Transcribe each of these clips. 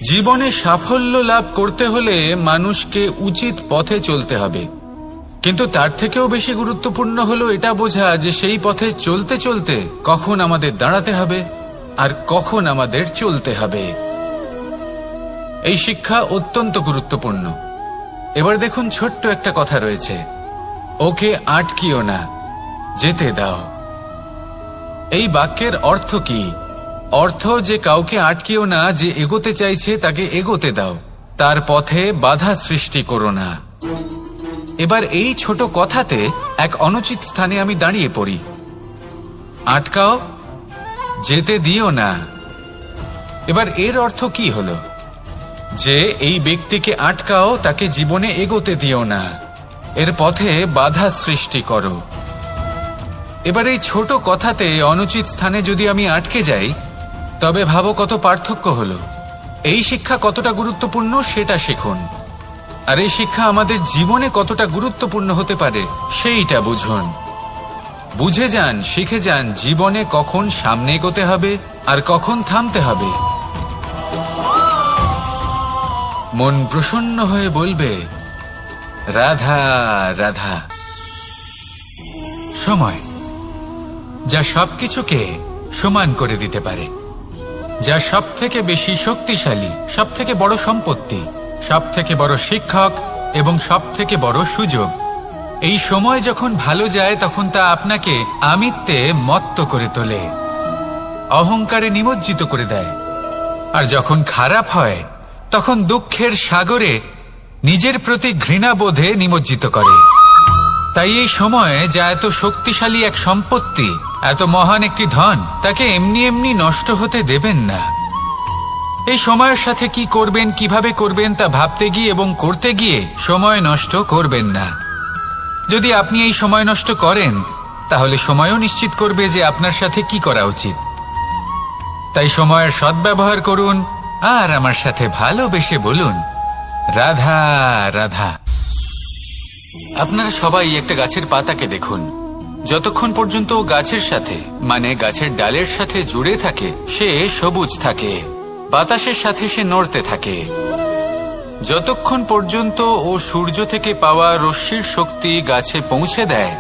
জীবনে সাফল্য লাভ করতে হলে মানুষকে উচিত পথে চলতে হবে, কিন্তু তার থেকেও বেশি গুরুত্বপূর্ণ হলো এটা বোঝা যে সেই পথে চলতে চলতে কখন আমাদের দাঁড়াতে হবে আর কখন আমাদের চলতে হবে। এই শিক্ষা অত্যন্ত গুরুত্বপূর্ণ। এবার দেখুন, ছোট্ট একটা কথা রয়েছে, ওকে আটকিও না, যেতে দাও। এই বাক্যের অর্থ কি? অর্থ যে কাউকে আটকিও না, যে এগোতে চাইছে তাকে এগোতে দাও, তার পথে বাধা সৃষ্টি করো না। এবার এই ছোট কথাতে এক অনুচিত স্থানে আমি দাঁড়িয়ে পড়ি। আটকাও, যেতে দিও না। এবার এর অর্থ কি হলো? যে এই ব্যক্তিকে আটকাও, তাকে জীবনে এগোতে দিও না, এর পথে বাধা সৃষ্টি করো। এবার এই ছোট কথাতে অনুচিত স্থানে যদি আমি আটকে যাই, তবে ভাবো কত পার্থক্য হলো। এই শিক্ষা কতটা গুরুত্বপূর্ণ সেটা শিখুন, আর এই শিক্ষা আমাদের জীবনে কতটা গুরুত্বপূর্ণ হতে পারে সেইটা বুঝুন। বুঝে যান, শিখে যান জীবনে কখন সামনে এগোতে হবে আর কখন থামতে হবে। মন প্রসন্ন হয়ে বলবে, রাধা রাধা। সময় যা সবকিছুকে সমান করে দিতে পারে, যা সব থেকে বেশি শক্তিশালী, সব থেকে বড় সম্পত্তি, সব থেকে বড় শিক্ষক এবং সব থেকে বড় সুযোগ। এই সময় যখন ভালো যায় তখন তা আপনাকে আমিত্বে মত্ত করে তোলে, অহংকারে নিমজ্জিত করে দেয়। আর যখন খারাপ হয় তখন দুঃখের সাগরে নিজের প্রতি ঘৃণাবোধে নিমজ্জিত করে। তাই এই সময় যা এত শক্তিশালী এক সম্পত্তি, এত মহান একটি ধন, তাকে এমনি এমনি নষ্ট হতে দেবেন না। এই সময়ের সাথে কি করবেন, কিভাবে করবেন তা ভাবতে গিয়ে এবং করতে গিয়ে সময় নষ্ট করবেন না। যদি আপনি এই সময় নষ্ট করেন, তাহলে সময়ও নিশ্চিত করবে যে আপনার সাথে কি করা উচিত। তাই সময়ের সদ্ব্যবহার করুন আর আমার সাথে ভালোবেসে বলুন, রাধা রাধা। আপনারা সবাই একটা গাছের পাতাকে দেখুন, যতক্ষণ পর্যন্ত গাছের সাথে, মানে গাছের ডালের সাথে জুড়ে থাকে, সে সবুজ থাকে, বাতাসের সাথে সে নড়তে থাকে। যতক্ষণ পর্যন্ত ও সূর্য থেকে পাওয়া রশ্মির শক্তি গাছে পৌঁছে দেয়,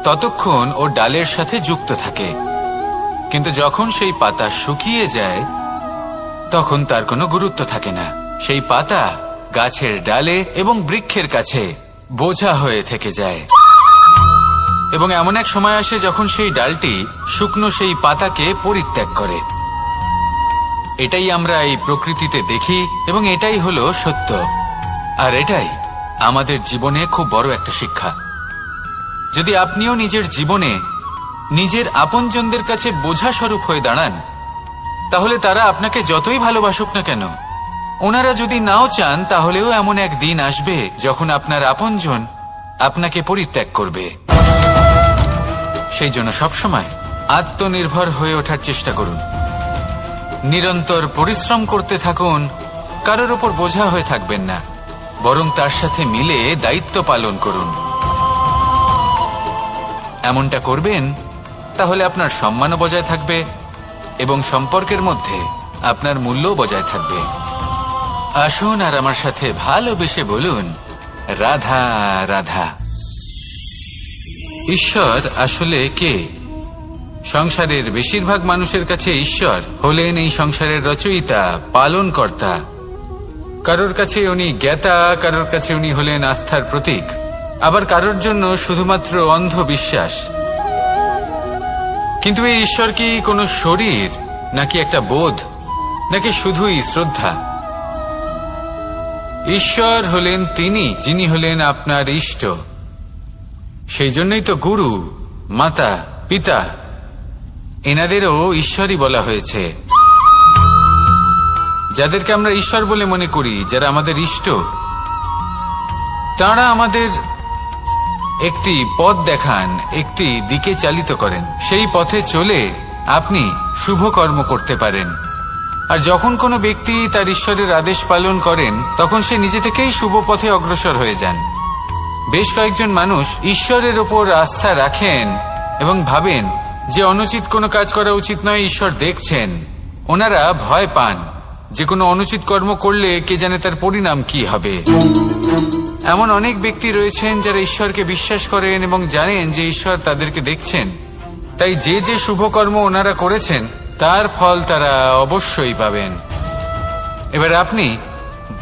ততক্ষণ ও ডালের সাথে যুক্ত থাকে। কিন্তু যখন সেই পাতা শুকিয়ে যায়, তখন তার কোনো গুরুত্ব থাকে না। সেই পাতা গাছের ডালে এবং বৃক্ষের কাছে বোঝা হয়ে থেকে যায়। এবং এমন এক সময় আসে যখন সেই ডালটি শুকনো সেই পাতাকে পরিত্যাগ করে। এটাই আমরা এই প্রকৃতিতে দেখি এবং এটাই হলো সত্য। আর এটাই আমাদের জীবনে খুব বড় একটা শিক্ষা। যদি আপনিও নিজের জীবনে নিজের আপনজনদের কাছে বোঝা স্বরূপ হয়ে দাঁড়ান, তাহলে তারা আপনাকে যতই ভালোবাসুক না কেন, ওনারা যদি নাও চান, তাহলেও এমন এক দিন আসবে যখন আপনার আপনজন আপনাকে পরিত্যাগ করবে। সেই জন্য সবসময় আত্মনির্ভর হয়ে ওঠার চেষ্টা করুন, নিরন্তর পরিশ্রম করতে থাকুন। কারোর ওপর বোঝা হয়ে থাকবেন না, বরং তার সাথে মিলে দায়িত্ব পালন করুন। এমনটা করবেন, তাহলে আপনার সম্মানও বজায় থাকবে এবং সম্পর্কের মধ্যে আপনার মূল্যও বজায় থাকবে। আসুন আর আমার সাথে ভালোবেসে বলুন, রাধা রাধা। ঈশ্বর আসলে কে? সংসারের বেশিরভাগ মানুষের কাছে ঈশ্বর হলেন এই সংসারের রচয়িতা, পালনকর্তা। কারোর কাছে উনি জ্ঞাতা, কারোর কাছে উনি হলেন আস্থার প্রতীক, আবার কারোর জন্য শুধুমাত্র অন্ধবিশ্বাস। কিন্তু এই ঈশ্বর কি কোনো শরীর, নাকি একটা বোধ, নাকি শুধুই শ্রদ্ধা? ঈশ্বর হলেন তিনি যিনি হলেন আপনার ইষ্ট। সেই জন্যই তো গুরু, মাতা, পিতা এনাদেরও ঈশ্বরই বলা হয়েছে। যাদেরকে আমরা ঈশ্বর বলে মনে করি, যারা আমাদের ইষ্ট, তারা আমাদের একটি পথ দেখান, একটি দিকে চালিত করেন। সেই পথে চলে আপনি শুভ কর্ম করতে পারেন। আর যখন কোনো ব্যক্তি তার ঈশ্বরের আদেশ পালন করেন, তখন সে নিজে থেকেই শুভ পথে অগ্রসর হয়ে যান। বেশ কয়েকজন মানুষ ঈশ্বরের ওপর আস্থা রাখেন এবং ভাবেন যে অনুচিত কোনো কাজ করা উচিত নয়, ঈশ্বর দেখছেন। ওনারা ভয় পান যে কোনো অনুচিত কর্ম করলে কে জানে তার পরিণাম কি হবে। এমন অনেক ব্যক্তি রয়েছেন যারা ঈশ্বরকে বিশ্বাস করেন এবং জানেন যে ঈশ্বর তাদেরকে দেখছেন, তাই যে যে শুভকর্ম ওনারা করেছেন তার ফল তারা অবশ্যই পাবেন। এবার আপনি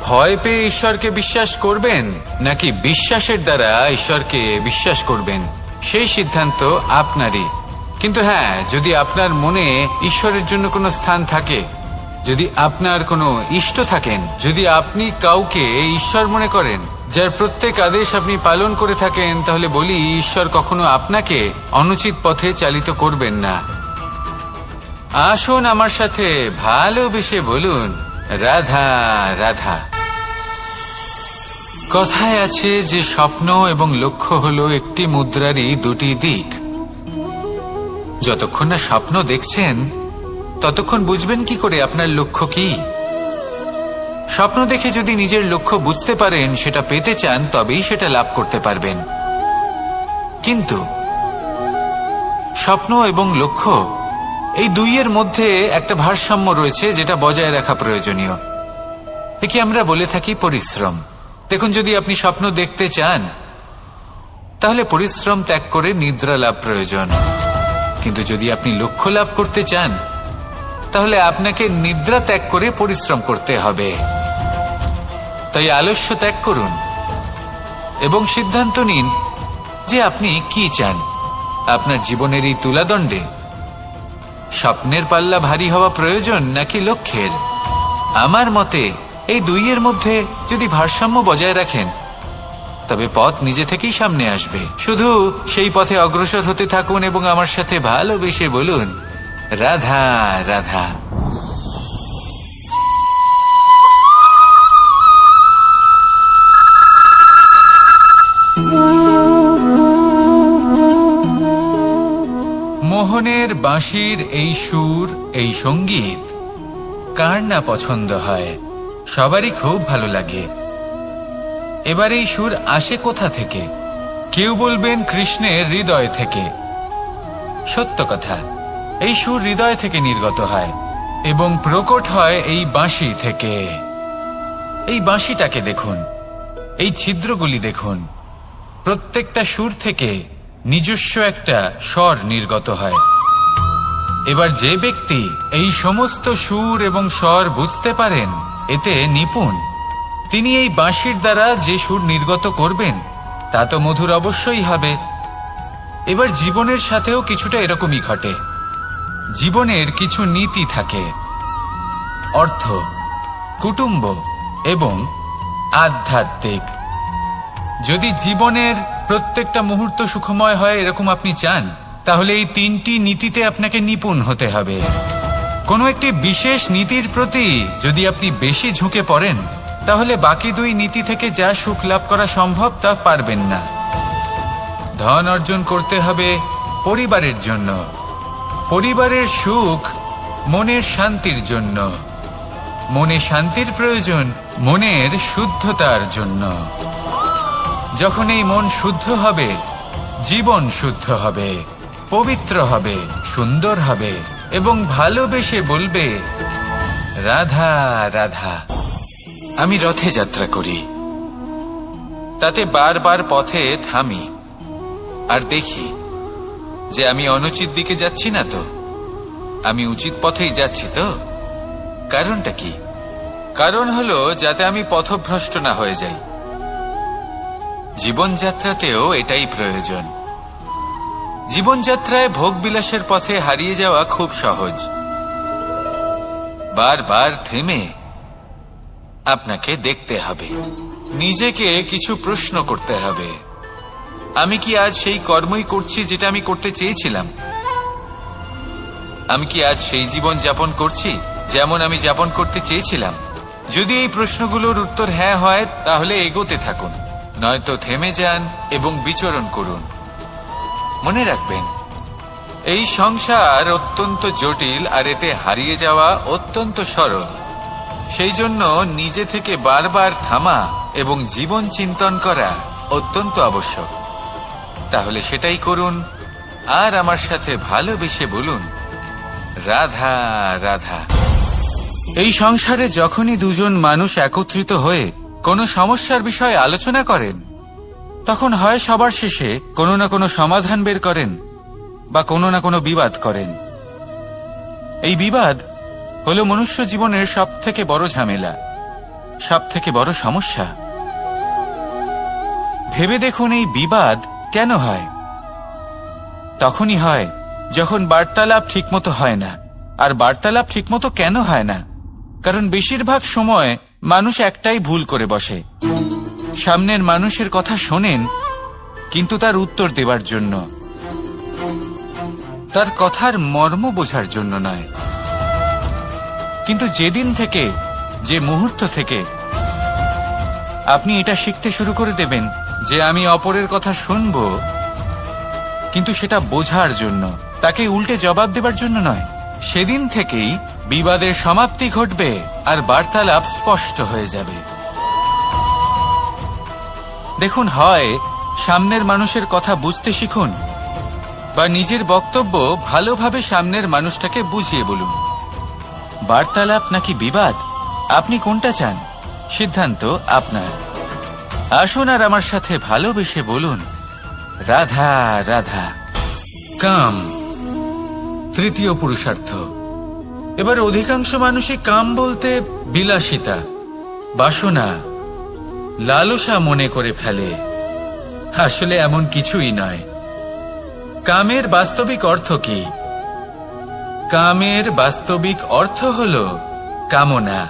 ভয় পেয়ে ঈশ্বরকে বিশ্বাস করবেন নাকি বিশ্বাসের দ্বারা ঈশ্বরকে বিশ্বাস করবেন, সেই সিদ্ধান্ত আপনারই। কিন্তু হ্যাঁ, যদি আপনার মনে ঈশ্বরের জন্য কোনো স্থান থাকে, যদি আপনার কোনো ইষ্ট থাকেন, যদি আপনি কাউকে ঈশ্বর মনে করেন যার প্রত্যেক আদেশ আপনি পালন করে থাকেন, তাহলে বলি ঈশ্বর কখনো আপনাকে অনুচিত পথে চালিত করবেন না। আসুন আমার সাথে ভালোবেসে বলুন, রাধা রাধা। কথায় আছে যে স্বপ্ন এবং লক্ষ্য হলো একটি মুদ্রারই দুটি দিক। যতক্ষণ না স্বপ্ন দেখছেন ততক্ষণ বুঝবেন কি করে আপনার লক্ষ্য কি। স্বপ্ন দেখে যদি নিজের লক্ষ্য বুঝতে পারেন, সেটা পেতে চান, তবেই সেটা লাভ করতে পারবেন। কিন্তু স্বপ্ন এবং লক্ষ্য এই দুইয়ের মধ্যে একটা ভারসাম্য রয়েছে যেটা বজায় রাখা প্রয়োজনীয়। একে আমরা বলে থাকি পরিশ্রম। দেখুন, যদি আপনি স্বপ্ন দেখতে চান তাহলে পরিশ্রম ত্যাগ করে নিদ্রা লাভ প্রয়োজন। কিন্তু যদি আপনি লক্ষ্য লাভ করতে চান তাহলে আপনাকে নিদ্রা ত্যাগ করে পরিশ্রম করতে হবে। তাই আলস্য ত্যাগ করুন এবং সিদ্ধান্ত নিন যে আপনি কি চান। আপনার জীবনের এই তুলাদণ্ডে স্বপ্নের পাল্লা ভারী হওয়া প্রয়োজন নাকি লক্ষ্যের? আমার মতে এই দুইয়ের মধ্যে যদি ভারসাম্য বজায় রাখেন তবে পথ নিজে থেকেই সামনে আসবে। শুধু সেই পথে অগ্রসর হতে থাকুন এবং আমার সাথে ভালোবেসে বলুন, রাধা রাধা। মোহনের বাঁশির এই সুর, এই সঙ্গীত কার না পছন্দ হয়? সবারই খুব ভালো লাগে। এবার এই সুর আসে কোথা থেকে? কেউ বলবেন কৃষ্ণের হৃদয় থেকে। সত্য কথা, এই সুর হৃদয় থেকে নির্গত হয় এবং প্রকট হয় এই বাঁশি থেকে। এই বাঁশিটাকে দেখুন, এই ছিদ্রগুলি দেখুন, প্রত্যেকটা সুর থেকে নিজস্ব একটা স্বর নির্গত হয়। এবার যে ব্যক্তি এই সমস্ত সুর এবং স্বর বুঝতে পারেন, এতে নিপুণ, তিনি এই বাঁশির দ্বারা যে সুর নির্গত করবেন তা তো মধুর অবশ্যই হবে। এবার জীবনের সাথেও কিছুটা এরকমই ঘটে। জীবনের কিছু নীতি থাকে, অর্থ, কুটুম্ব এবং আধ্যাত্মিক। যদি জীবনের প্রত্যেকটা মুহূর্ত সুখময় হয় এরকম আপনি চান, তাহলে এই তিনটি নীতিতে আপনাকে নিপুণ হতে হবে। কোনো একটি বিশেষ নীতির প্রতি যদি আপনি বেশি ঝুঁকে পড়েন তাহলে বাকি দুই নীতি থেকে যা সুখ লাভ করা সম্ভব তা পারবেন না। ধন অর্জন করতে হবে পরিবারের জন্য, পরিবারের সুখ মনের শান্তির জন্য, মনে শান্তির প্রয়োজন মনের শুদ্ধতার জন্য। যখন এই মন শুদ্ধ হবে, জীবন শুদ্ধ হবে, পবিত্র হবে, সুন্দর হবে এবং ভালোবেসে বলবে, রাধা রাধা। আমি রথে যাত্রা করি, তাতে বারবার পথে থামি আর দেখি যে আমি অনুচিত দিকে যাচ্ছি না তো, আমি উচিত পথেই যাচ্ছি তো। কারণটা কি? কারণ হলো যাতে আমি পথভ্রষ্ট না হয়ে যাই। জীবনযাত্রাতেও এটাই প্রয়োজন। জীবনযাত্রায় ভোগ বিলাসের পথে হারিয়ে যাওয়া খুব সহজ। বারবার থেমে আপনাকে দেখতে হবে, নিজেকে কিছু প্রশ্ন করতে হবে। আমি কি আজ সেই কর্মই করছি যেটা আমি করতে চেয়েছিলাম? আমি কি আজ সেই জীবন যাপন করছি যেমন আমি যাপন করতে চেয়েছিলাম? যদি এই প্রশ্নগুলোর উত্তর হ্যাঁ হয় তাহলে এগোতে থাকুন, নয়তো থেমে যান এবং বিচরণ করুন। মনে রাখবেন, এই সংসার অত্যন্ত জটিল আর এতে হারিয়ে যাওয়া অত্যন্ত সরল। সেই জন্য নিজে থেকে বারবার থামা এবং জীবন চিন্তন করা অত্যন্ত আবশ্যক। তাহলে সেটাই করুন আর আমার সাথে ভালোবেসে বলুন, রাধা রাধা। এই সংসারে যখনই দুজন মানুষ একত্রিত হয়ে কোনো সমস্যার বিষয়ে আলোচনা করেন, তখন হয় সবার শেষে কোনো না কোনো সমাধান বের করেন বা কোনো না কোনো বিবাদ করেন। এই বিবাদ হলো মনুষ্য জীবনের সবথেকে বড় ঝামেলা, সবথেকে বড় সমস্যা। ভেবে দেখুন, এই বিবাদ কেন হয়? তখনই হয় যখন বার্তালাপ ঠিকমতো হয় না। আর বার্তালাপ ঠিকমতো কেন হয় না? কারণ বেশিরভাগ সময় মানুষ একটাই ভুল করে বসে। সামনের মানুষের কথা শোনেন, কিন্তু তার উত্তর দেবার জন্য, তার কথার মর্ম বোঝার জন্য নয়। কিন্তু যেদিন থেকে, যে মুহূর্ত থেকে আপনি এটা শিখতে শুরু করে দেবেন যে আমি অপরের কথা শুনব, কিন্তু সেটা বোঝার জন্য, তাকে উল্টে জবাব দেবার জন্য নয়, সেদিন থেকেই বিবাদের সমাপ্তি ঘটবে আর বার্তালাপ স্পষ্ট হয়ে যাবে। দেখুন, হয় সামনের মানুষের কথা বুঝতে শিখুন, বা নিজের বক্তব্য ভালোভাবে সামনের মানুষটাকে বুঝিয়ে বলুন। বার্তালাপ নাকি বিবাদ, আপনি কোনটা চান? সিদ্ধান্ত আপনার। আসুন আর আমার সাথে ভালোবেসে বলুন, রাধা রাধা। কাম, তৃতীয় পুরুষার্থ। এবার অধিকাংশ মানুষই কাম বলতে বিলাসিতা, বাসনা, লালসা মনে করে ফেলে। আসলে এমন কিছুই নয়। কামের বাস্তবিক অর্থ কি? কামের বাস্তবিক অর্থ হল কামনা।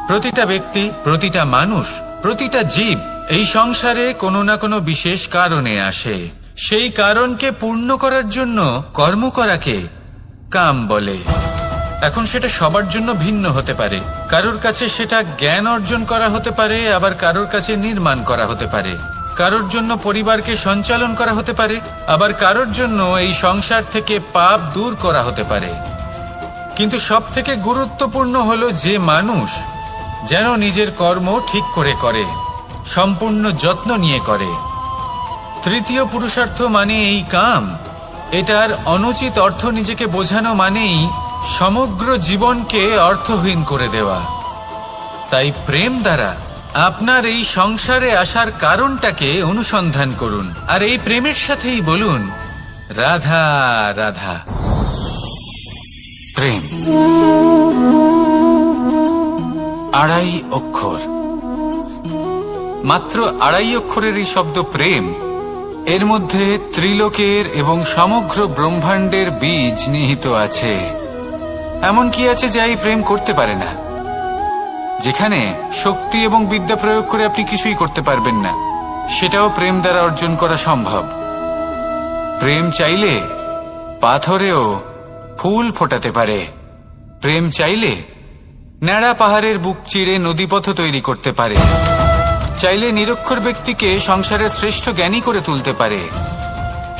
প্রতিটা ব্যক্তি, প্রতিটা মানুষ, প্রতিটা জীব এই সংসারে কোনো না কোনো বিশেষ কারণে আসে। সেই কারণকে পূর্ণ করার জন্য কর্ম করাকে কাম বলে। এখন সেটা সবার জন্য ভিন্ন হতে পারে। কারোর কাছে সেটা জ্ঞান অর্জন করা হতে পারে, আবার কারোর কাছে নির্মাণ করা হতে পারে। কারোর জন্য পরিবারকে সঞ্চালন করা হতে পারে, আবার কারোর জন্য এই সংসার থেকে পাপ দূর করা হতে পারে। কিন্তু সবথেকে গুরুত্বপূর্ণ হলো যে মানুষ যেন নিজের কর্ম ঠিক করে করে, সম্পূর্ণ যত্ন নিয়ে করে। তৃতীয় পুরুষার্থ মানে এই কাম। এটার অনুচিত অর্থ নিজেকে বোঝানো মানেই সমগ্র জীবনকে অর্থহীন করে দেওয়া। তাই প্রেম দ্বারা আপনার এই সংসারে আসার কারণটাকে অনুসন্ধান করুন, আর এই প্রেমের সাথেই বলুন, রাধা রাধা। প্রেম আড়াই অক্ষর, মাত্র আড়াই অক্ষরের এই শব্দ প্রেম, এর মধ্যে ত্রিলোকের এবং সমগ্র ব্রহ্মাণ্ডের বীজ নিহিত আছে। এমন কি আছে যা এই প্রেম করতে পারে না? যেখানে শক্তি এবং বিদ্যা প্রয়োগ করে আপনি কিছুই করতে পারবেন না, সেটাও প্রেম দ্বারা অর্জন করা সম্ভব। প্রেম চাইলে পাথরেও ফুল ফোটাতে পারে। প্রেম চাইলে ন্যাড়া পাহাড়ের বুক চিরে নদীপথ তৈরি করতে পারে। চাইলে নিরক্ষর ব্যক্তিকে সংসারের শ্রেষ্ঠ জ্ঞানী করে তুলতে পারে।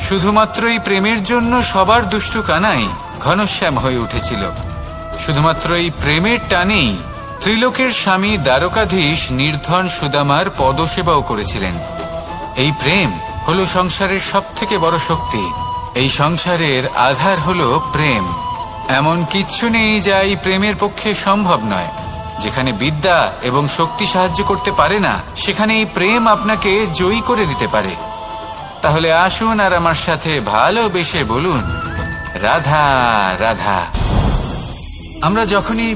শুধুমাত্র এই প্রেমের জন্য সবার দুষ্টু কানাই ঘনশ্যাম হয়ে উঠেছিল। শুধুমাত্র এই প্রেমের টানেই ত্রিলোকের স্বামী দ্বারকাধীশ নির্ধন সুদামার পদসেবাও করেছিলেন। এই প্রেম হলো সংসারের সবথেকে বড় শক্তি। এই সংসারের আধার হলো প্রেম। এমন কিচ্ছু নেই যা এই প্রেমের পক্ষে সম্ভব নয়। যেখানে বিদ্যা এবং শক্তি সাহায্য করতে পারে না, সেখানে এই প্রেম আপনাকে জয়ী করে দিতে পারে। তাহলে আসুন আর আমার সাথে ভালোবেসে বলুন, রাধা রাধা। আমরা যখনই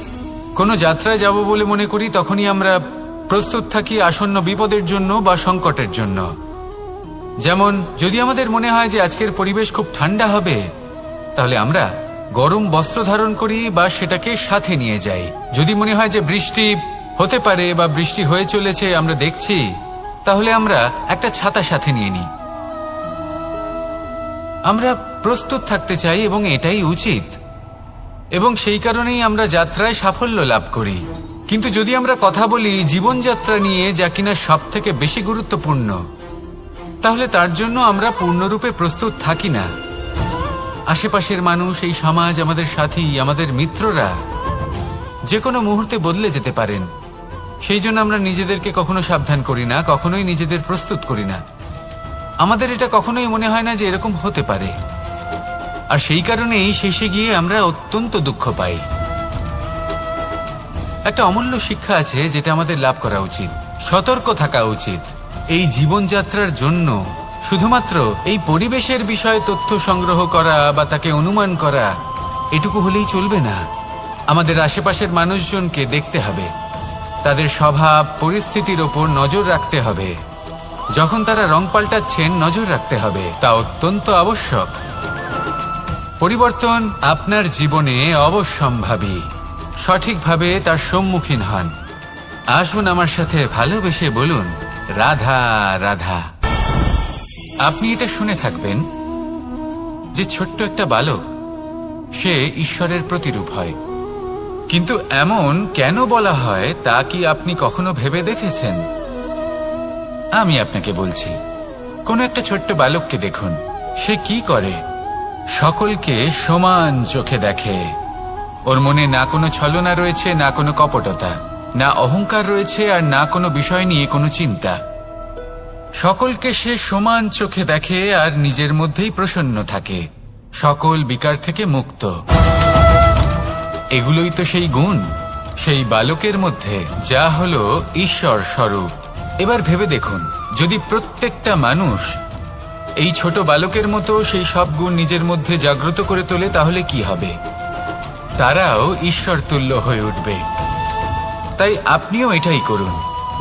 কোনো যাত্রায় যাব বলে মনে করি, তখনই আমরা প্রস্তুত থাকি আসন্ন বিপদের জন্য বা সংকটের জন্য। যেমন যদি আমাদের মনে হয় যে আজকের পরিবেশ খুব ঠান্ডা হবে, তাহলে আমরা গরম বস্ত্র ধারণ করি বা সেটাকে সাথে নিয়ে যাই। যদি মনে হয় যে বৃষ্টি হতে পারে বা বৃষ্টি হয়ে চলেছে, আমরা দেখছি, তাহলে আমরা একটা ছাতা সাথে নিয়ে নিই। আমরা প্রস্তুত থাকতে চাই এবং এটাই উচিত, এবং সেই কারণেই আমরা যাত্রায় সাফল্য লাভ করি। কিন্তু যদি আমরা কথা বলি জীবনযাত্রা নিয়ে, যা কিনা সব থেকে বেশি গুরুত্বপূর্ণ, তাহলে তার জন্য আমরা পূর্ণরূপে প্রস্তুত থাকি না। আশেপাশের মানুষ, এই সমাজ, আমাদের সাথী, আমাদের মিত্ররা যে কোনো মুহূর্তে বদলে যেতে পারেন। সেই জন্য আমরা নিজেদেরকে কখনো সাবধান করি না, কখনোই নিজেদের প্রস্তুত করি না। আমাদের এটা কখনোই মনে হয় না যে এরকম হতে পারে, আর সেই কারণেই শেষে গিয়ে আমরা অত্যন্ত দুঃখ পাই। একটা অমূল্য শিক্ষা আছে যেটা আমাদের লাভ করা উচিত। সতর্ক থাকা উচিত। এই জীবনযাত্রার জন্য শুধুমাত্র এই পরিবেশের বিষয়ে তথ্য সংগ্রহ করা বা তাকে অনুমান করা এটুকু হলেই চলবে না। আমাদের আশেপাশের মানুষজনকে দেখতে হবে, তাদের স্বভাব পরিস্থিতির ওপর নজর রাখতে হবে। যখন তারা রং পাল্টাচ্ছেন নজর রাখতে হবে, তা অত্যন্ত আবশ্যক। পরিবর্তন আপনার জীবনে অবশ্যম্ভাবী। সঠিকভাবে তার সম্মুখীন হন। আসুন আমার সাথে ভালোবেসে বলুন, রাধা রাধা। আপনি এটা শুনে থাকবেন যে ছোট্ট একটা বালক, সে ঈশ্বরের প্রতিরূপ হয়। কিন্তু এমন কেন বলা হয় তা কি আপনি কখনো ভেবে দেখেছেন? আমি আপনাকে বলছি, কোন একটা ছোট্ট বালককে দেখুন, সে কি করে? সকলকে সমান চোখে দেখে। ওর মনে না কোনো ছলনা রয়েছে, না কোনো কপটতা, না অহংকার রয়েছে, আর না কোনো বিষয় নিয়ে কোনো চিন্তা। সকলকে সে সমান চোখে দেখে আর নিজের মধ্যেই প্রসন্ন থাকে, সকল বিকার থেকে মুক্ত। এগুলোই তো সেই গুণ, সেই বালকের মধ্যে, যা হলো ঈশ্বর স্বরূপ। এবার ভেবে দেখুন, যদি প্রত্যেকটা মানুষ এই ছোট বালকের মতো সেই সব গুণ নিজের মধ্যে জাগ্রত করে তোলে, তাহলে কি হবে? তারাও ঈশ্বর তুল্য হয়ে উঠবে। তাই আপনিও এটাই করুন,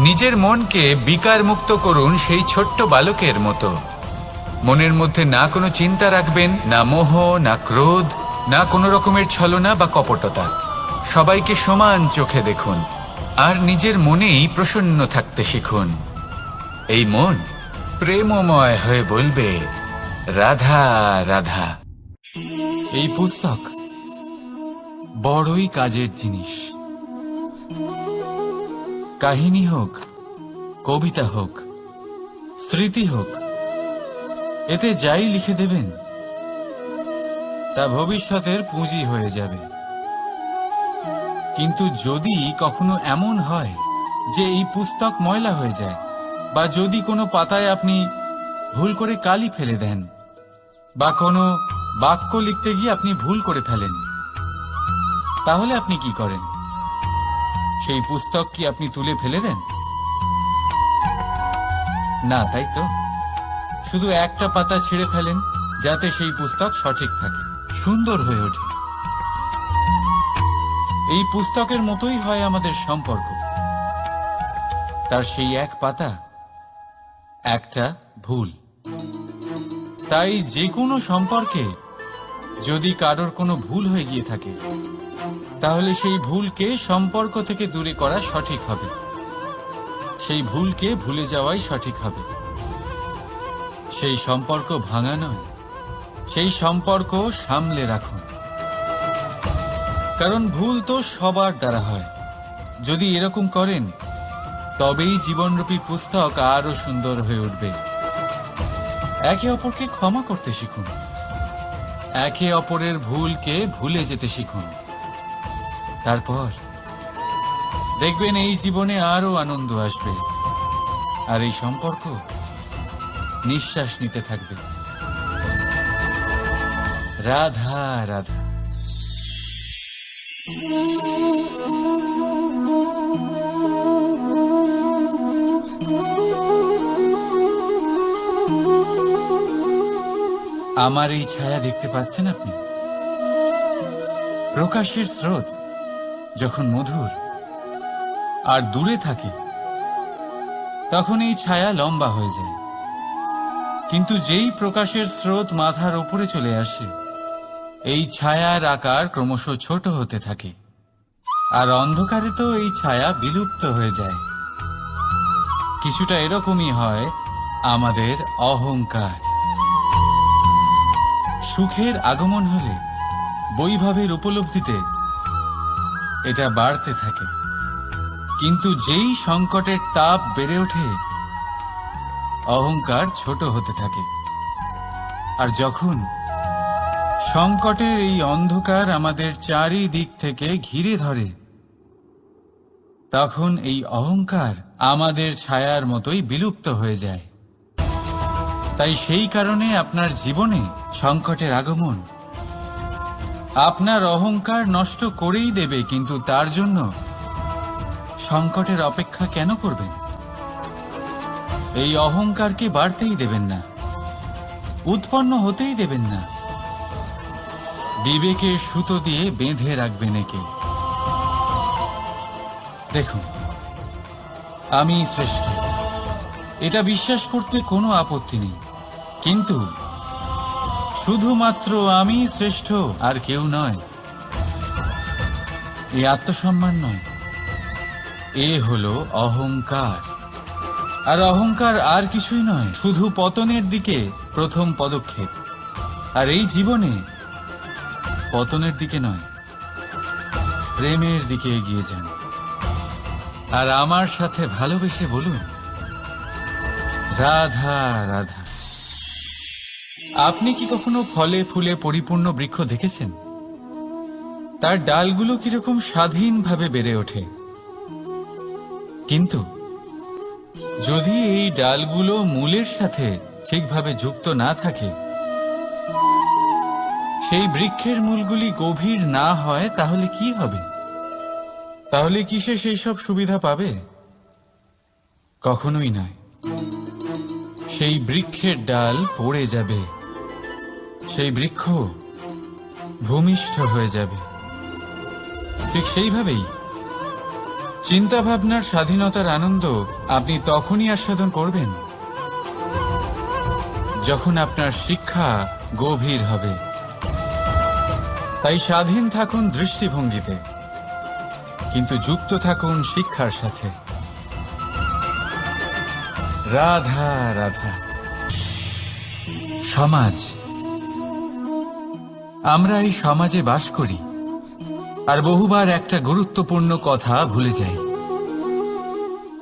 নিজের মনকে বিকার মুক্ত করুন সেই ছোট্ট বালকের মতো। মনের মধ্যে না কোনো চিন্তা রাখবেন, না মোহ, না ক্রোধ, না কোনো রকমের ছলনা বা কপটতা। সবাইকে সমান চোখে দেখুন আর নিজের মনেই প্রসন্ন থাকতে শিখুন। এই মন প্রেমময় হয়ে বলবে, রাধা রাধা। এই পুস্তক বড়ই কাজের জিনিস। কাহিনী হোক, কবিতা হোক, স্মৃতি হোক, এতে যাই লিখে দেবেন তা ভবিষ্যতের পুঁজি হয়ে যাবে। কিন্তু যদি কখনো এমন হয় যে এই পুস্তক ময়লা হয়ে যায়, বা যদি কোনো পাতায় আপনি ভুল করে কালি ফেলে দেন, বা কোনো বাক্য লিখতে গিয়ে আপনি ভুল করে ফেলেন, তাহলে আপনি কি করেন? সেই পুস্তক কি আপনি তুলে ফেলে দেন? না, তাই তো। শুধু একটা পাতা ছিঁড়ে ফেলেন, যাতে সেই পুস্তক সঠিক থাকে, সুন্দর হয়ে ওঠে। এই পুস্তকের মতোই হয় আমাদের সম্পর্ক। তার সেই এক পাতা, একটা ভুল। তাই যে কোনো সম্পর্কে যদি কারোর কোনো ভুল হয়ে গিয়ে থাকে, তাহলে সেই ভুলকে সম্পর্ক থেকে দূরে করা সঠিক হবে। সেই ভুলকে ভুলে যাওয়াই সঠিক হবে। সেই সম্পর্ক ভাঙা নয়, সেই সম্পর্ক সামলে রাখুন। কারণ ভুল তো সবার দ্বারা হয়। যদি এরকম করেন, তবেই জীবনরূপী পুস্তক আরো সুন্দর হয়ে উঠবে। একে অপরকে ক্ষমা করতে শিখুন, একে অপরের ভুলকে ভুলে যেতে শিখুন। তারপর দেখবেন এই জীবনে আরো আনন্দ আসবে, আর এই সম্পর্ক নিঃশ্বাস নিতে থাকবে। রাধা রাধা। আমার এই ছায়া দেখতে পাচ্ছেন আপনি? প্রকাশের স্রোত যখন মধুর আর দূরে থাকে, তখন এই ছায়া লম্বা হয়ে যায়। কিন্তু যেই প্রকাশের স্রোত মাথার উপরে চলে আসে, এই ছায়ার আকার ক্রমশ ছোট হতে থাকে, আর অন্ধকারে তো এই ছায়া বিলুপ্ত হয়ে যায়। কিছুটা এরকমই হয় আমাদের অহংকার। সুখের আগমন হলে, বৈভবের উপলব্ধিতে এটা বাড়তে থাকে। কিন্তু যেই সংকটের তাপ বেড়ে ওঠে, অহংকার ছোট হতে থাকে। আর যখন সংকটের এই অন্ধকার আমাদের চারিদিক থেকে ঘিরে ধরে, তখন এই অহংকার আমাদের ছায়ার মতোই বিলুপ্ত হয়ে যায়। তাই সেই কারণে আপনার জীবনে সংকটের আগমন আপনার অহংকার নষ্ট করেই দেবে, কিন্তু তার জন্য সংকটের অপেক্ষা কেন করবেন? এই অহংকারকে বাড়তেই দেবেন না, উৎপন্ন হতেই দেবেন না। বিবেকের সুতো দিয়ে বেঁধে রাখবেন একে। দেখুন, আমি শ্রেষ্ঠ, এটা বিশ্বাস করতে কোনো আপত্তি নেই, কিন্তু শুধুমাত্র আমি শ্রেষ্ঠ, আর কেউ নয়। এই আত্মসম্মান নয়, এ হলো অহংকার। আর অহংকার আর কিছুই নয়, শুধু পতনের দিকে প্রথম পদক্ষেপ। আর এই জীবনে পতনের দিকে নয়, প্রেমের দিকে এগিয়ে যান। আর আমার সাথে ভালোবেসে বলুন, রাধা রাধা। আপনি কি কখনো ফলে ফুলে পরিপূর্ণ বৃক্ষ দেখেছেন? তার ডালগুলো কিরকম স্বাধীনভাবে বেড়ে ওঠে, কিন্তু যদি এই ডালগুলো মূলের সাথে ঠিকভাবে যুক্ত না থাকে, সেই বৃক্ষের মূলগুলি গভীর না হয়, তাহলে কি হবে? তাহলে কি সে সেই সব সুবিধা পাবে? কখনোই নয়। সেই বৃক্ষের ডাল পড়ে যাবে, সেই বৃক্ষ ভূমিষ্ঠ হয়ে যাবে। ঠিক সেইভাবেই চিন্তা ভাবনার স্বাধীনতার আনন্দ আপনি তখনই আস্বাদন করবেন যখন আপনার শিক্ষা গভীর হবে। তাই স্বাধীন থাকুন দৃষ্টিভঙ্গিতে, কিন্তু যুক্ত থাকুন শিক্ষার সাথে। রাধা রাধা। সমাজ, আমরা এই সমাজে বাস করি, আর বহুবার একটা গুরুত্বপূর্ণ কথা ভুলে যাই।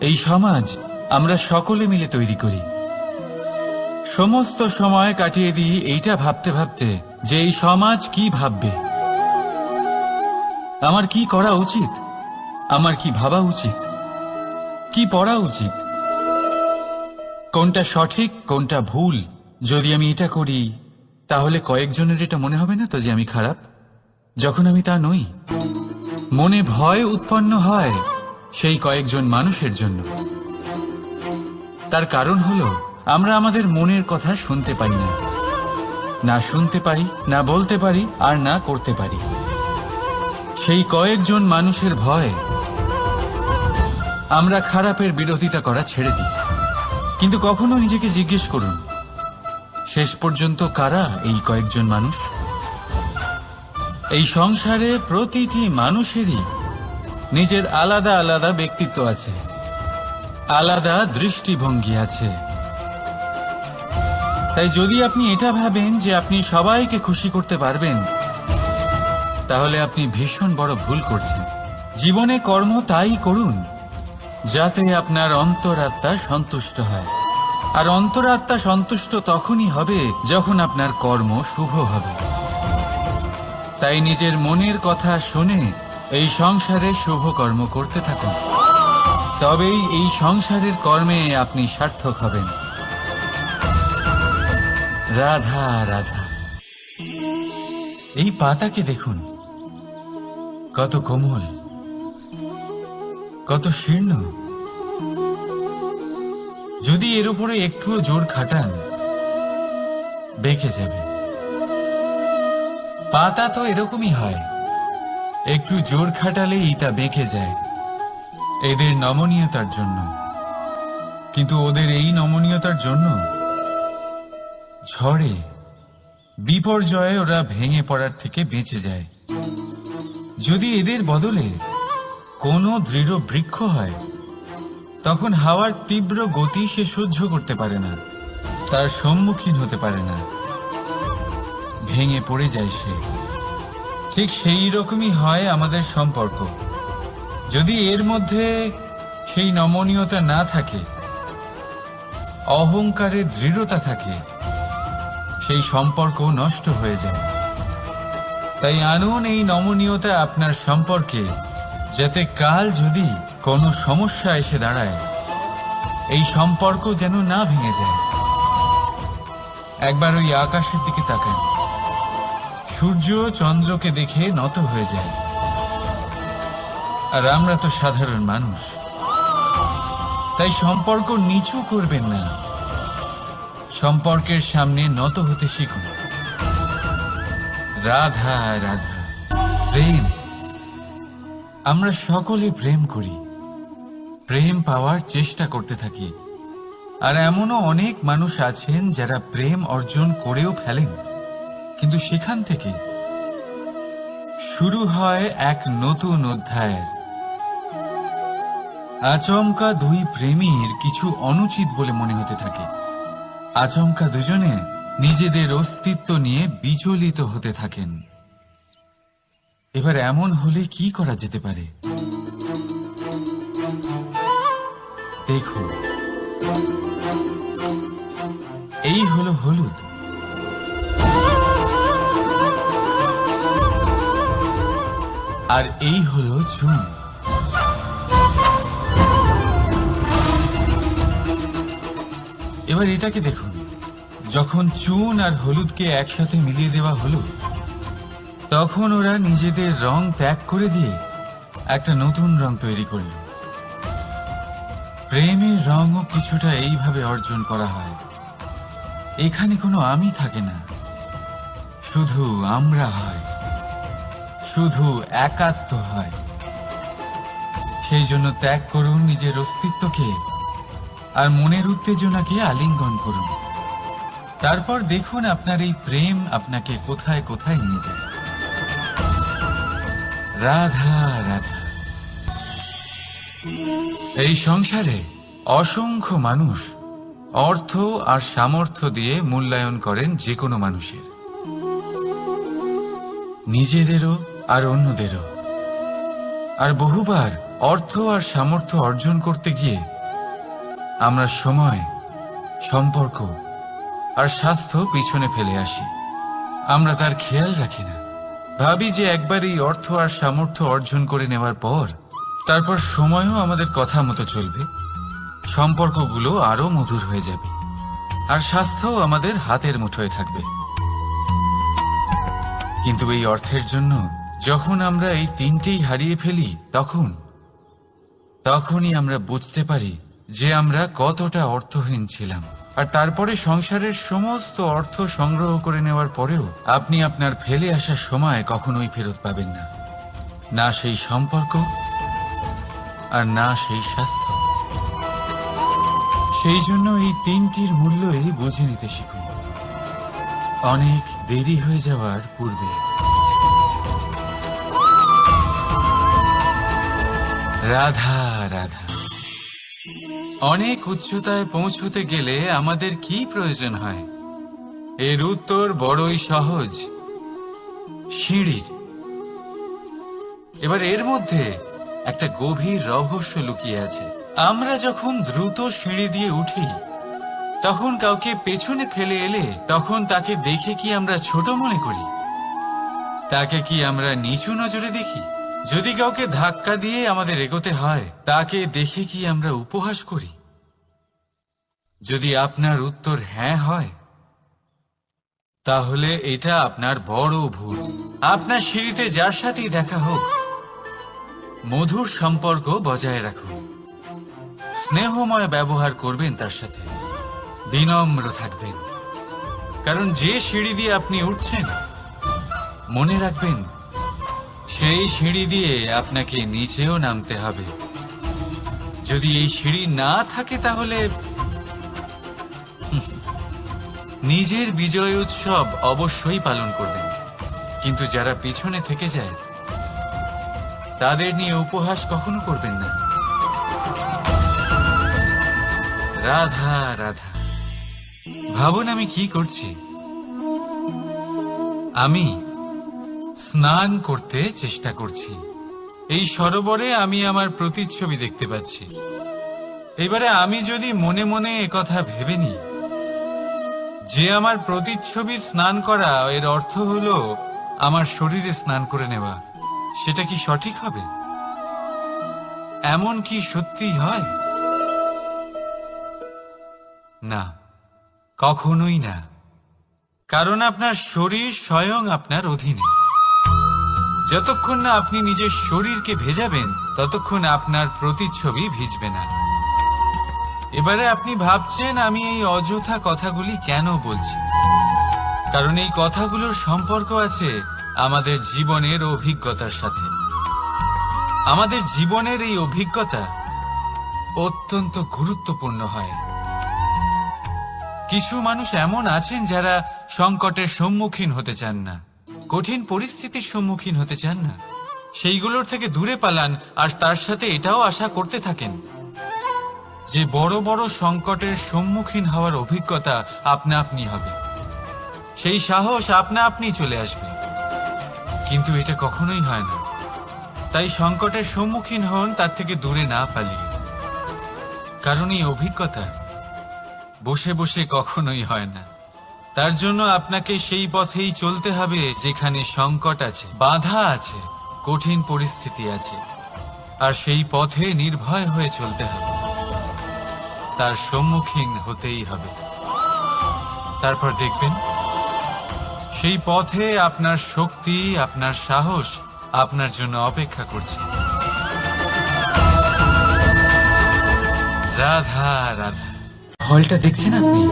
এই সমাজ আমরা সকলে মিলে তৈরি করি। সমস্ত সময় কাটিয়ে দিই এইটা ভাবতে ভাবতে যে এই সমাজ কি ভাববে, আমার কি করা উচিত, আমার কি ভাবা উচিত, কি পড়া উচিত, কোনটা সঠিক কোনটা ভুল। যদি আমি এটা করি, তাহলে কয়েকজনের এটা মনে হবে না তো যে আমি খারাপ, যখন আমি তা নই। মনে ভয় উৎপন্ন হয় সেই কয়েকজন মানুষের জন্য। তার কারণ হলো আমরা আমাদের মনের কথা শুনতে পাই না, না শুনতে পাই, না বলতে পারি, আর না করতে পারি। সেই কয়েকজন মানুষের ভয় আমরা খারাপের বিরোধিতা করা ছেড়ে দিই। কিন্তু কখনো নিজেকে জিজ্ঞেস করুন, শেষ পর্যন্ত কারা এই কয়েকজন মানুষ? এই সংসারে প্রতিটি মানুষেরই নিজের আলাদা আলাদা ব্যক্তিত্ব আছে, আলাদা দৃষ্টিভঙ্গি আছে। তাই যদি আপনি এটা ভাবেন যে আপনি সবাইকে খুশি করতে পারবেন, তাহলে আপনি ভীষণ বড় ভুল করছেন। জীবনে কর্ম তাই করুন যাতে আপনার অন্তরাত্মা সন্তুষ্ট হয়। আর অন্তরাত্মা সন্তুষ্ট তখনই হবে যখন আপনার কর্ম শুভ হবে। তাই নিজের মনের কথা শুনে এই সংসারে শুভ কর্ম করতে থাকুন, তবেই এই সংসারের কর্মে আপনি সার্থক হবেন। রাধা রাধা। এই পাতাকে দেখুন, কত কোমল, কত শীর্ণ। যদি এর উপরে একটুও জোর খাটান, বেঁকে যাবে। পাতা তো এরকমই হয়, একটু জোর খাটালেই তা বেঁকে যায় এদের নমনীয়তার জন্য। কিন্তু ওদের এই নমনীয়তার জন্য ঝড়ে বিপর্যয়ে ওরা ভেঙে পড়ার থেকে বেঁচে যায়। যদি এদের বদলে কোনো দৃঢ় বৃক্ষ হয়, তখন হাওয়ার তীব্র গতি সে সহ্য করতে পারে না, তার সম্মুখীন হতে পারে না, ভেঙে পড়ে যায় সে। ঠিক সেই রকমই হয় আমাদের সম্পর্ক। যদি এর মধ্যে সেই নমনীয়তা না থাকে, অহংকারের দৃঢ়তা থাকে, সেই সম্পর্ক নষ্ট হয়ে যায়। তাই আনুন এই নমনীয়তা আপনার সম্পর্কে, যাতে কাল যদি কোনো সমস্যা এসে দাঁড়ায়, এই সম্পর্ক যেন না ভেঙে যায়। একবার ওই আকাশের দিকে তাকান, সূর্য চন্দ্রকে দেখে নত হয়ে যায়। আর আমরা তো সাধারণ মানুষ, তাই সম্পর্ক নিচু করবেন না, সম্পর্কের সামনে নত হতে শিখুন। রাধা রাধা। প্রেম, আমরা সকলে প্রেম করি, প্রেম পাওয়ার চেষ্টা করতে থাকি। আর এমনও অনেক মানুষ আছেন যারা প্রেম অর্জন করেও ফেলেন, কিন্তু সেখান থেকে শুরু হয় এক নতুন অধ্যায়ের। আচমকা দুই প্রেমীর কিছু অনুচিত বলে মনে হতে থাকে। আচমকা দুজনে নিজেদের অস্তিত্ব নিয়ে বিচলিত হতে থাকেন। এবার এমন হলে কি করা যেতে পারে? দেখুন, এই হলো হলুদ, আর এই হলো চুন। এবার এটাকে দেখুন, যখন চুন আর হলুদকে একসাথে মিলিয়ে দেওয়া হলো, তখন ওরা নিজেদের রং ত্যাগ করে দিয়ে একটা নতুন রং তৈরি করল। প্রেমের রঙও কিছুটা এইভাবে অর্জন করা হয়। এখানে কোনো আমি থাকে না, শুধু আমরা হয়, শুধু একাত্ম হয়। সেই জন্য ত্যাগ করুন নিজের অস্তিত্বকে, আর মনের উত্তেজনাকে আলিঙ্গন করুন। তারপর দেখুন আপনার এই প্রেম আপনাকে কোথায় কোথায় নিয়ে যায়। রাধা রাধা। এই সংসারে অসংখ্য মানুষ অর্থ আর সামর্থ্য দিয়ে মূল্যায়ন করেন যে কোনো মানুষের, নিজেদেরও আর অন্যদেরও। আর বহুবার অর্থ আর সামর্থ্য অর্জন করতে গিয়ে আমরা সময়, সম্পর্ক আর স্বাস্থ্য পিছনে ফেলে আসি। আমরা তার খেয়াল রাখি না। ভাবি যে একবার এই অর্থ আর সামর্থ্য অর্জন করে নেওয়ার পর তারপর সময়ও আমাদের কথা মতো চলবে, সম্পর্কগুলো আরো মধুর হয়ে যাবে, আর স্বাস্থ্যও আমাদের হাতের মুঠোয় থাকবে। কিন্তু এই অর্থের জন্য যখন আমরা এই তিনটেই হারিয়ে ফেলি, তখনই আমরা বুঝতে পারি যে আমরা কতটা অর্থহীন ছিলাম। আর তারপরে সংসারের সমস্ত অর্থ সংগ্রহ করে নেওয়ার পরেও আপনি আপনার ফেলে আসা সময় কখনোই ফেরত পাবেন না, না সেই সম্পর্ক আর না সেই স্বাস্থ্য। সেই জন্য এই তিনটির মূল্যই বুঝে নিতে শিখুন অনেক দেরি হয়ে যাওয়ার পূর্বে। রাধা রাধা। অনেক উচ্চতায় পৌঁছতে গেলে আমাদের কি প্রয়োজন হয়? এর উত্তর বড়ই সহজ, সিঁড়ির। এবার এর মধ্যে একটা গভীর রহস্য লুকিয়ে আছে। আমরা যখন দ্রুত সিঁড়ি দিয়ে উঠি, তখন কাউকে পেছনে ফেলে এলে তখন তাকে দেখে কি আমরা ছোট মনে করি? তাকে কি আমরা নিচু নজরে দেখি? যদি কাউকে ধাক্কা দিয়ে আমাদের এগোতে হয়, তাকে দেখে কি আমরা উপহাস করি? যদি আপনার উত্তর হ্যাঁ হয়, তাহলে এটা আপনার বড় ভুল। আপনার সিঁড়িতে যার সাথেই দেখা হোক, মধুর সম্পর্ক বজায় রাখুন, স্নেহময় ব্যবহার করবেন তার সাথে, বিনম্র থাকবেন। কারণ যে সিঁড়ি দিয়ে আপনি উঠছেন, মনে রাখবেন সেই সিঁড়ি দিয়ে আপনাকে নিচেও নামতে হবে। যদি এই সিঁড়ি না থাকে, তাহলে নিজের বিজয় উৎসব অবশ্যই পালন করবেন, কিন্তু যারা পিছনে থেকে যায় তাদের নিয়ে উপহাস কখনো করবেন না। রাধা রাধা। ভাবুন আমি কি করছি। আমি স্নান করতে চেষ্টা করছি। এই সরোবরে আমি আমার প্রতিচ্ছবি দেখতে পাচ্ছি। এবারে আমি যদি মনে মনে একথা ভেবে নিই যে আমার প্রতিচ্ছবির স্নান করা, এর অর্থ হলো আমার শরীরে স্নান করে নেওয়া, সেটা কি সঠিক হবে? এমন কি সত্যি হয়? না, কখনোই না। কারণ আপনার শরীর স্বয়ং আপনার অধীনে। যতক্ষণ না আপনি নিজের শরীরকে ভেজাবেন, ততক্ষণ আপনার প্রতিচ্ছবি ভিজবে না। এবারে আপনি ভাবছেন আমি এই অযথা কথাগুলি কেন বলছি, কারণ এই কথাগুলোর সম্পর্ক আছে আমাদের জীবনের অভিজ্ঞতার সাথে। আমাদের জীবনের এই অভিজ্ঞতা অত্যন্ত গুরুত্বপূর্ণ হয়। কিছু মানুষ এমন আছেন যারা সংকটের সম্মুখীন হতে চান না, কঠিন পরিস্থিতির সম্মুখীন হতে চান না, সেইগুলোর থেকে দূরে পালান, আর তার সাথে এটাও আশা করতে থাকেন যে বড় বড় সংকটের সম্মুখীন হওয়ার অভিজ্ঞতা আপনা আপনি হবে, সেই সাহস আপনা আপনি চলে আসবে। কিন্তু এটা কখনোই হয় না। তাই সংকটের সম্মুখীন হন তার থেকে দূরে না পালিয়ে, কারণ এই অভিজ্ঞতা বসে বসে কখনোই হয় না। তার জন্য আপনাকে সেই পথেই চলতে হবে যেখানে সংকট আছে, বাধা আছে, কঠিন পরিস্থিতি আছে, আর সেই পথে নির্ভয় হয়ে চলতে হবে, তার সম্মুখীন হতেই হবে। তারপর দেখবেন সেই পথে আপনার শক্তি, আপনার সাহস আপনার জন্য অপেক্ষা করছে। রাধা রাধা। ফলটা দেখছেন আপনি?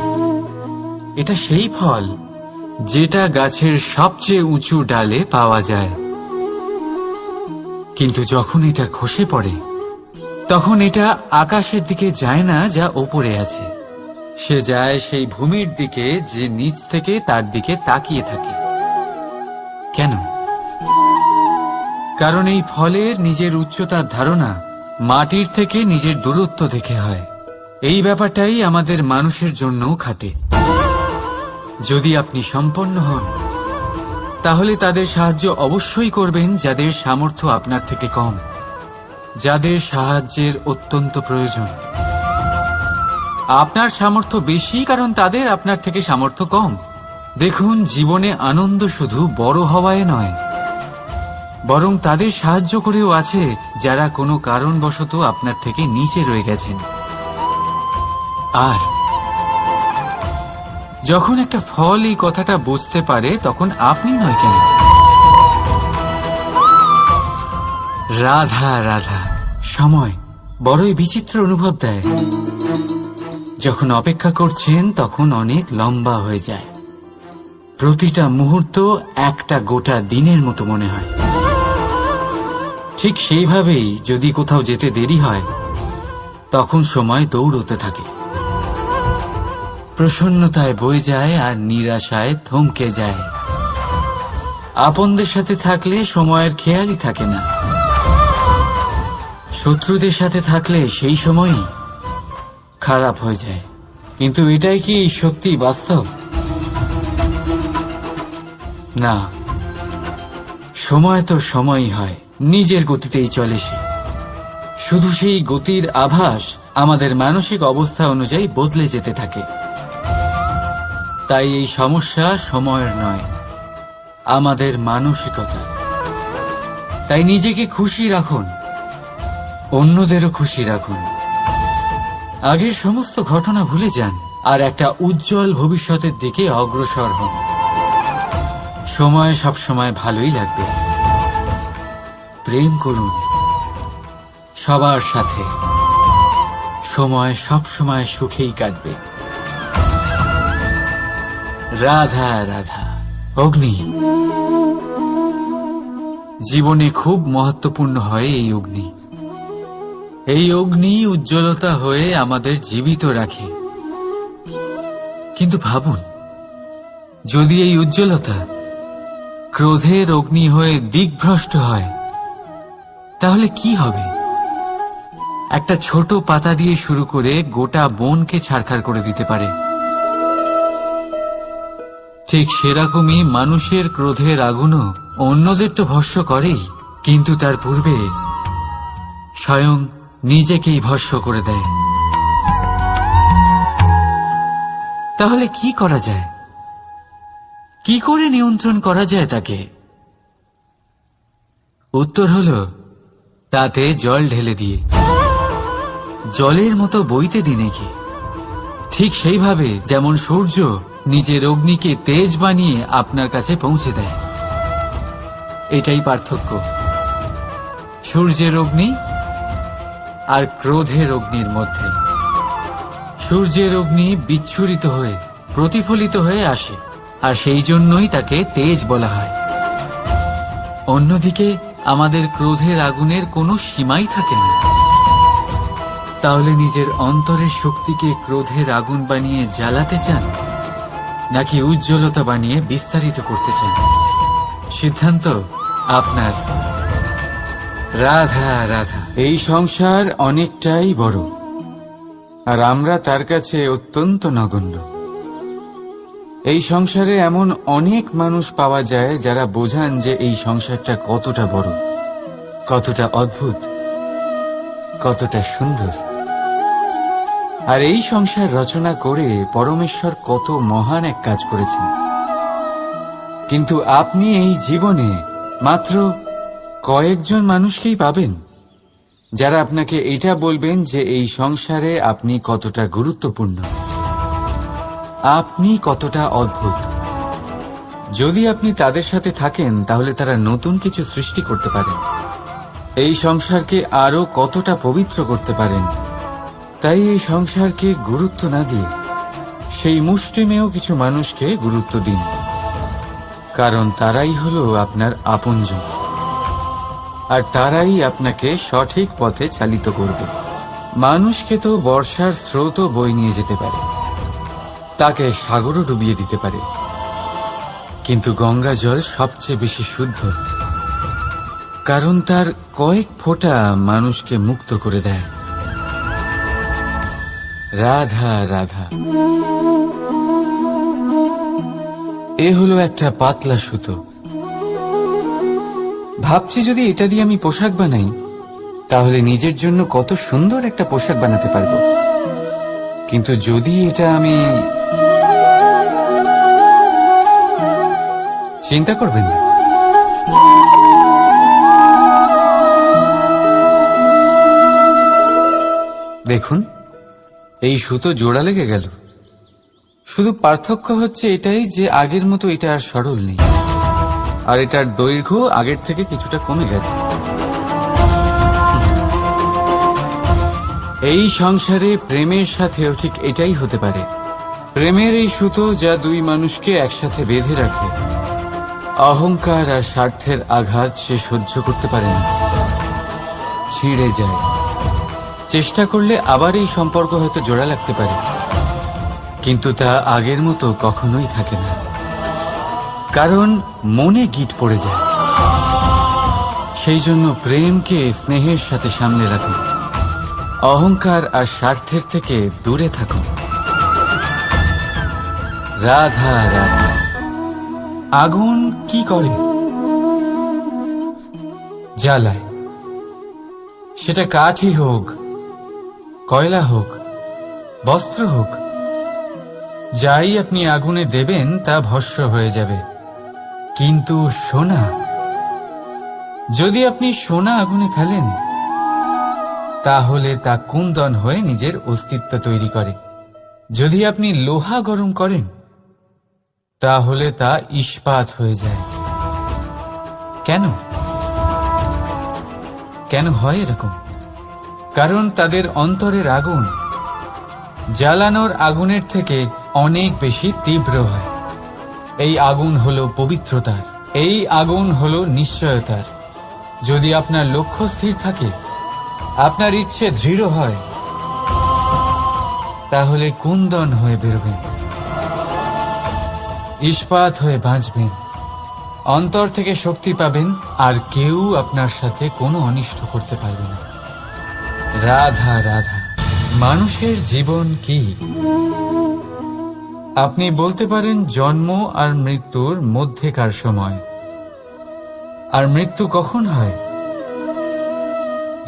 এটা সেই ফল যেটা গাছের সবচেয়ে উঁচু ডালে পাওয়া যায়, কিন্তু যখন এটা খসে পড়ে তখন এটা আকাশের দিকে যায় না যা ওপরে আছে, সে যায় সেই ভূমির দিকে যে নিচ থেকে তার দিকে তাকিয়ে থাকে। কেন? কারণ এই ফলের নিজের উচ্চতার ধারণা মাটির থেকে নিজের দূরত্ব দেখে হয়। এই ব্যাপারটাই আমাদের মানুষের জন্যও খাটে। যদি আপনি সম্পন্ন হন তাহলে তাদের সাহায্য অবশ্যই করবেন যাদের সামর্থ্য আপনার থেকে কম, যাদের সাহায্যের অত্যন্ত প্রয়োজন। আপনার সামর্থ্য বেশি কারণ তাদের আপনার থেকে সামর্থ্য কম। দেখুন, জীবনে আনন্দ শুধু বড় হওয়ায় নয়, বরং তাদের সাহায্য করেও আছে যারা কোনো কারণবশত আপনার থেকে নিচে রয়ে গেছেন। আর যখন একটা ফল এই কথাটা বুঝতে পারে তখন আপনি নয় কেন? রাধা রাধা। সময় বড়ই বিচিত্র অনুভব দেয়। যখন অপেক্ষা করছেন তখন অনেক লম্বা হয়ে যায়। প্রতিটা মুহূর্ত একটা গোটা দিনের মতো মনে হয়। ঠিক সেইভাবেই যদি কোথাও যেতে দেরি হয় তখন সময় দৌড়তে থাকে, প্রসন্নতায় বয়ে যায় আর নিরাশায় থমকে যায়। আপনদের সাথে থাকলে সময়ের খেয়ালই থাকে না, শত্রুদের সাথে থাকলে সেই সময়ই খারাপ হয়ে যায়। কিন্তু এটাই কি সত্যি বাস্তব? না, সময় তো সময়ই হয়, নিজের গতিতেই চলে সে। শুধু সেই গতির আভাস আমাদের মানসিক অবস্থা অনুযায়ী বদলে যেতে থাকে। তাই এই সমস্যা সময়ের নয়, আমাদের মানসিকতা। তাই নিজেকে খুশি রাখুন, অন্যদেরও খুশি রাখুন। আগের সমস্ত ঘটনা ভুলে যান আর একটা উজ্জ্বল ভবিষ্যতের দিকে অগ্রসর হন। সময় সবসময় ভালোই লাগবে। প্রেম করুন সবার সাথে, সময় সবসময় সুখেই কাটবে। রাধা রাধা। অগ্নি জীবনে খুব মহত্বপূর্ণ হয়। এই অগ্নি, এই অগ্নি উজ্জ্বলতা হয়ে আমাদের জীবিত রাখে। কিন্তু ভাবুন, যদি এই উজ্জ্বলতা ক্রোধের অগ্নি হয়ে দিকভ্রষ্ট হয় তাহলে কি হবে? একটা ছোট পাতা দিয়ে শুরু করে গোটা বনকে ছারখার করে দিতে পারে। ঠিক সেরকমই মানুষের ক্রোধের আগুনও অন্যদের তো ভস্ম করেই, কিন্তু তার পূর্বে স্বয়ং নিজেকেই ভস্ম করে দেয়। তাহলে কি করা যায়? কি করে নিয়ন্ত্রণ করা যায় তাকে? উত্তর হলো তাতে জল ঢেলে দিয়ে, জলের মতো বইতে দিন একে। ঠিক সেইভাবে যেমন সূর্য নিজের অগ্নিকে তেজ বানিয়ে আপনার কাছে পৌঁছে দেয়। এটাই পার্থক্য সূর্যের অগ্নি আর ক্রোধের অগ্নির মধ্যে। সূর্যের অগ্নি বিচ্ছুরিত হয়ে প্রতিফলিত হয়ে আসে, আর সেই জন্যই তাকে তেজ বলা হয়। অন্যদিকে আমাদের ক্রোধের আগুনের কোনো সীমাই থাকে না। তাহলে নিজের অন্তরের শক্তিকে ক্রোধের আগুন বানিয়ে জ্বালাতে চান, নাকি উজ্জ্বলতা বানিয়ে বিস্তারিত করতে চান? সিদ্ধান্ত আপনার। রাধা রাধা। এই সংসার অনেকটাই বড়, আর আমরা তার কাছে অত্যন্ত নগণ্য। এই সংসারে এমন অনেক মানুষ পাওয়া যায় যারা বোঝান যে এই সংসারটা কতটা বড়, কতটা অদ্ভুত, কতটা সুন্দর। আর এই সংসার রচনা করে পরমেশ্বর কত মহান এক কাজ করেছেন। কিন্তু আপনি এই জীবনে মাত্র কয়েকজন মানুষকেই পাবেন যারা আপনাকে এটা বলবেন যে এই সংসারে আপনি কতটা গুরুত্বপূর্ণ, আপনি কতটা অদ্ভুত। যদি আপনি তাদের সাথে থাকেন তাহলে তারা নতুন কিছু সৃষ্টি করতে পারেন, এই সংসারকে আরো কতটা পবিত্র করতে পারেন। তাই এই সংসারকে গুরুত্ব না দিয়ে সেই মুষ্টিমেয় কিছু মানুষকে গুরুত্ব দিন, কারণ তারাই হলো আপনার আপনজন, আর তারাই আপনাকে সঠিক পথে চালিত করবে। মানুষকে তো বর্ষার স্রোতও বয়ে নিয়ে যেতে পারে, তাকে সাগরও ডুবিয়ে দিতে পারে, কিন্তু গঙ্গা জল সবচেয়ে বেশি শুদ্ধ, কারণ তার কয়েক ফোঁটা মানুষকে মুক্ত করে দেয়। রাধা রাধা। এ হলো একটা পাতলা সুতো। ভাবছি যদি এটা দিয়ে আমি পোশাক বানাই তাহলে নিজের জন্য কত সুন্দর একটা পোশাক বানাতে পারবো। কিন্তু যদি এটা আমি... চিন্তা করবেন না, দেখুন এই সুতো জোড়া লেগে গেল। শুধু পার্থক্য হচ্ছে এটাই যে আগের মতো এটা আর সরল নেই, আর এটার দৈর্ঘ্য আগের থেকে কিছুটা কমে গেছে। এই সংসারে প্রেমের সাথেও ঠিক এটাই হতে পারে। প্রেমের এই সুতো যা দুই মানুষকে একসাথে বেঁধে রাখে, অহংকার আর স্বার্থের আঘাত সে সহ্য করতে পারে না, ছিঁড়ে যায়। চেষ্টা করলে আবার এই সম্পর্ক হয়তো জোড়া লাগতে পারে, কিন্তু তা আগের মতো কখনোই থাকে না, কারণ মনে গিট পড়ে যায়। সেই জন্য প্রেমকে স্নেহের সাথে সামলে রাখুন, অহংকার আর স্বার্থের থেকে দূরে থাকুন। রাধা রাধা। আগুন কি করে? জ্বালায়। সেটা কাঠই হোক, কয়লা হোক, বস্ত্র হোক, যাই আপনি আগুনে দেবেন তা ভস্ম হয়ে যাবে। কিন্তু সোনা, যদি আপনি সোনা আগুনে ফেলেন তাহলে তা কুন্দন হয়ে নিজের অস্তিত্ব তৈরি করে। যদি আপনি লোহা গরম করেন তাহলে তা ইস্পাত হয়ে যায়। কেন? কেন হয় এরকম? কারণ তাদের অন্তরের আগুন জ্বালানোর আগুনের থেকে অনেক বেশি তীব্র হয়। এই আগুন হলো পবিত্রতার, এই আগুন হলো নিশ্চয়তার। যদি আপনার লক্ষ্য স্থির থাকে, আপনার ইচ্ছে দৃঢ় হয়, তাহলে কুন্দন হয়ে বেরোবেন, ইস্পাত হয়ে বাঁচবেন, অন্তর থেকে শক্তি পাবেন, আর কেউ আপনার সাথে কোনো অনিষ্ট করতে পারবে না। রাধা রাধা। মানুষের জীবন কি? আপনি বলতে পারেন জন্ম আর মৃত্যুর মধ্যেকার সময়। আর মৃত্যু কখন হয়?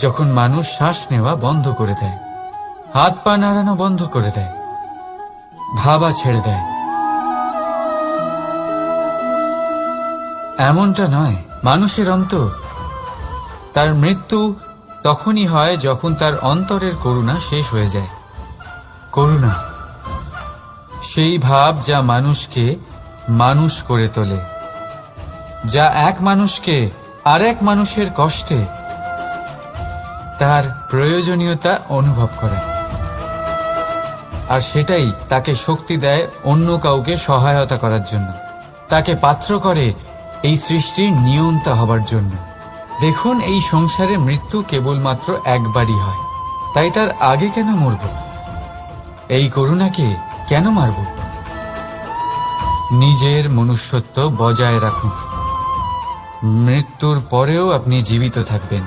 যখন মানুষ শ্বাস নেওয়া বন্ধ করে দেয়, হাত পা নাড়ানো বন্ধ করে দেয়, ভাবা ছেড়ে দেয়। এমনটা নয়। মানুষের অন্তর, তার মৃত্যু তখনই হয় যখন তার অন্তরের করুণা শেষ হয়ে যায়। করুণা সেই ভাব যা মানুষকে মানুষ করে তোলে, যা এক মানুষকে আরেক মানুষের কষ্টে তার প্রয়োজনীয়তা অনুভব করে। আর সেটাই তাকে শক্তি দেয় অন্য কাউকে সহায়তা করার জন্য, তাকে পাত্র করে এই সৃষ্টির নিয়ন্তা হবার জন্য। দেখুন, এই সংসারে মৃত্যু কেবলমাত্র একবারই হয়, তাই তার আগে কেন মরব? এই করুণাকে কেন মারব? নিজের মনুষ্যত্ব বজায় রাখুন, মৃত্যুর পরেও আপনি জীবিত থাকবেন।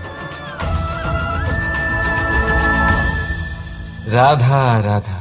রাধা রাধা।